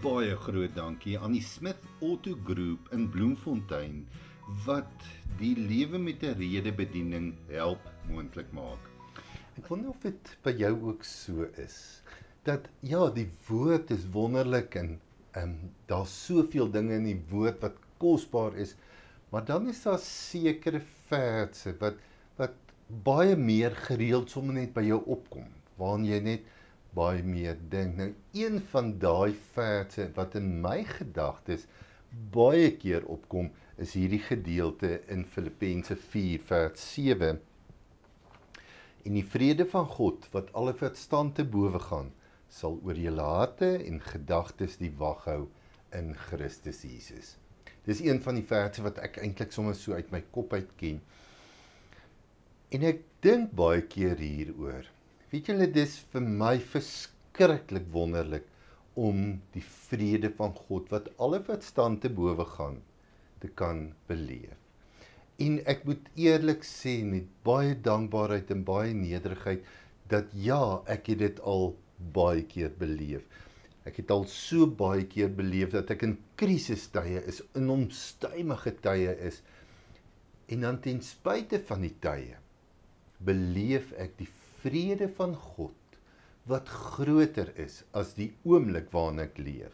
Baie groot dankie aan die Smith Auto Group in Bloemfontein wat die lewe met 'n rede bediening help moontlik maak. Ek wonder of dit by jou ook so is, dat ja, die woord is wonderlik en daar's soveel dinge in die woord wat kosbaar is, maar dan is daar sekere verse wat baie meer gereeld sommer net by jou opkom, waarin jy net baie meer dink. Nou, een van daai verse wat in my gedagtes baie keer opkom, is hierdie gedeelte in Filippense 4 vers 7. En die vrede van God, wat alle verstand te bowe gaan, sal oor julle harte en gedagtes die wag hou in Christus Jesus. Dis een van die verse wat ek eintlik sommer so uit my kop uit ken. En ek dink baie keer hieroor. Weet julle, dis vir my verskriklik wonderlik om die vrede van God, wat alle verstand te bowe gaan, te kan beleef. En ek moet eerlik sê, met baie dankbaarheid en baie nederigheid, dat ja, ek het dit al baie keer beleef. Ek het al so baie keer beleef, dat ek in krisistye is, in onstuimige tye is, en dan ten spyte van die tye, beleef ek die vrede van God, wat groter is as die oomblik waarin ek leef.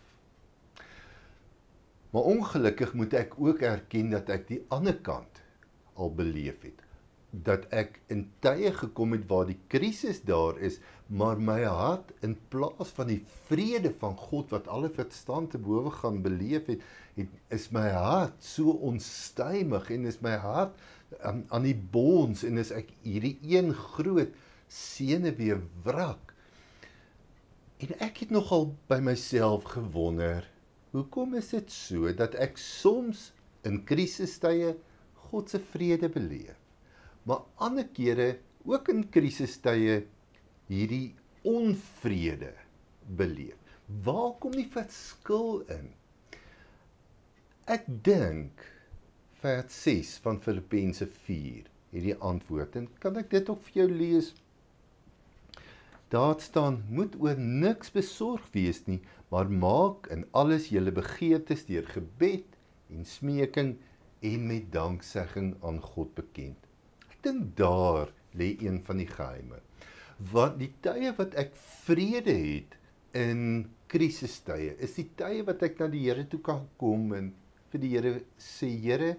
Maar ongelukkig moet ek ook erken dat ek die ander kant al beleef het. Dat ek in tye gekom het waar die krisis daar is, maar my hart in plaas van die vrede van God wat alle verstand te bowe gaan beleef het, is my hart so onstuimig en is my hart aan die bons en is ek hierdie een groot senuweewrak. En ek het nogal by myself gewonder, hoekom is dit so dat ek soms in krisistye God se vrede beleef, maar ander kere ook in krisistye hierdie onvrede beleef? Waar kom die verskil in? Ek dink vers 6 van Filippense 4 hierdie antwoord, en kan ek dit ook vir jou lees? Daar staan, moet oor niks besorg wees nie, maar maak in alles julle begeertes deur gebed en smeking en met danksegging aan God bekend. Ek dink daar lê een van die geheime. Want die tye wat ek vrede het in krisistye, is die tye wat ek na die Here toe kan kom en vir die Here sê, Here,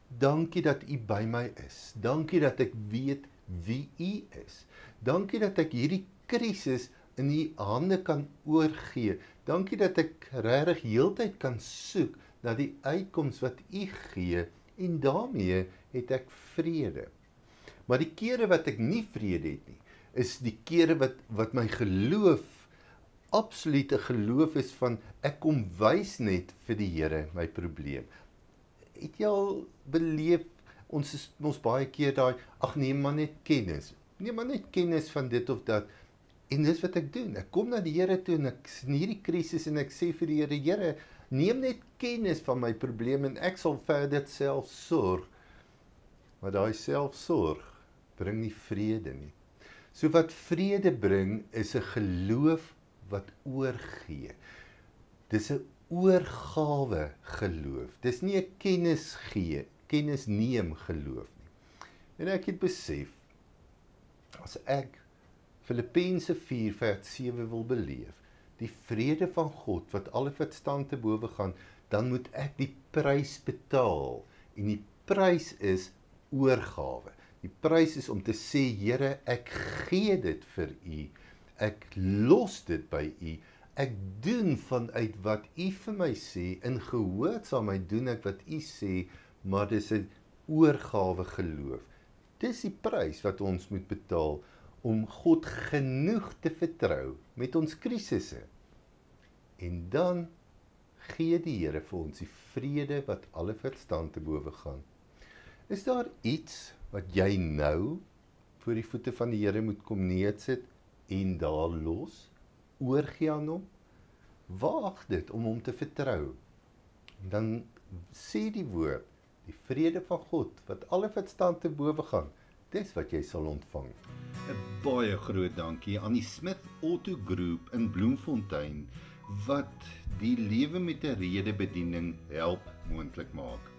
dankie dat U by my is. Dankie dat ek weet wie U is. Dankie dat ek hierdie krisis in U hande kan oorgee. Dankie dat ek regtig heeltyd kan soek na die uitkoms wat U gee, en daarmee het ek vrede. Maar die kere wat ek nie vrede het nie, is die kere wat my geloof, absolute geloof is van, ek kom wys net vir die Here my probleem. Het jy al beleef, ons is ons baie keer daai, ag neem maar net kennis. Neem maar net kennis van dit of dat. En dis wat ek doen. Ek kom na die Here toe en ek in hierdie krisis en ek sê vir die Here, Here, neem net kennis van my probleem en ek sal verder self sorg. Maar daai selfsorg bring nie vrede nie. So wat vrede bring is 'n geloof wat oorgee. Dis 'n oorgawe geloof. Dis nie 'n kennis gee, kennis neem geloof nie. En ek het besef, as ek Filippense 4 vers 7 wil beleef, die vrede van God wat alle verstand te bowe gaan, dan moet ek die prys betaal. En die prys is oorgawe. Die prys is om te sê, Here, ek gee dit vir U. Ek los dit by U. Ek doen vanuit wat U vir my sê, in gehoorsaamheid doen ek wat U sê, maar dis 'n oorgawe geloof. Dis die prys wat ons moet betaal om God genoeg te vertrou met ons krisisse. En dan gee die Here vir ons die vrede wat alle verstand te bowe gaan. Is daar iets wat jy nou voor die voete van die Here moet kom neersit en daar los, oorgee aan hom? Waag dit om hom te vertrou. Dan sê die woord, die vrede van God wat alle verstand te bowe gaan, dis wat jy sal ontvang. 'n Baie groot dankie aan die Smith Auto Group in Bloemfontein wat die Lewe met 'n Rede bediening help moontlik maak.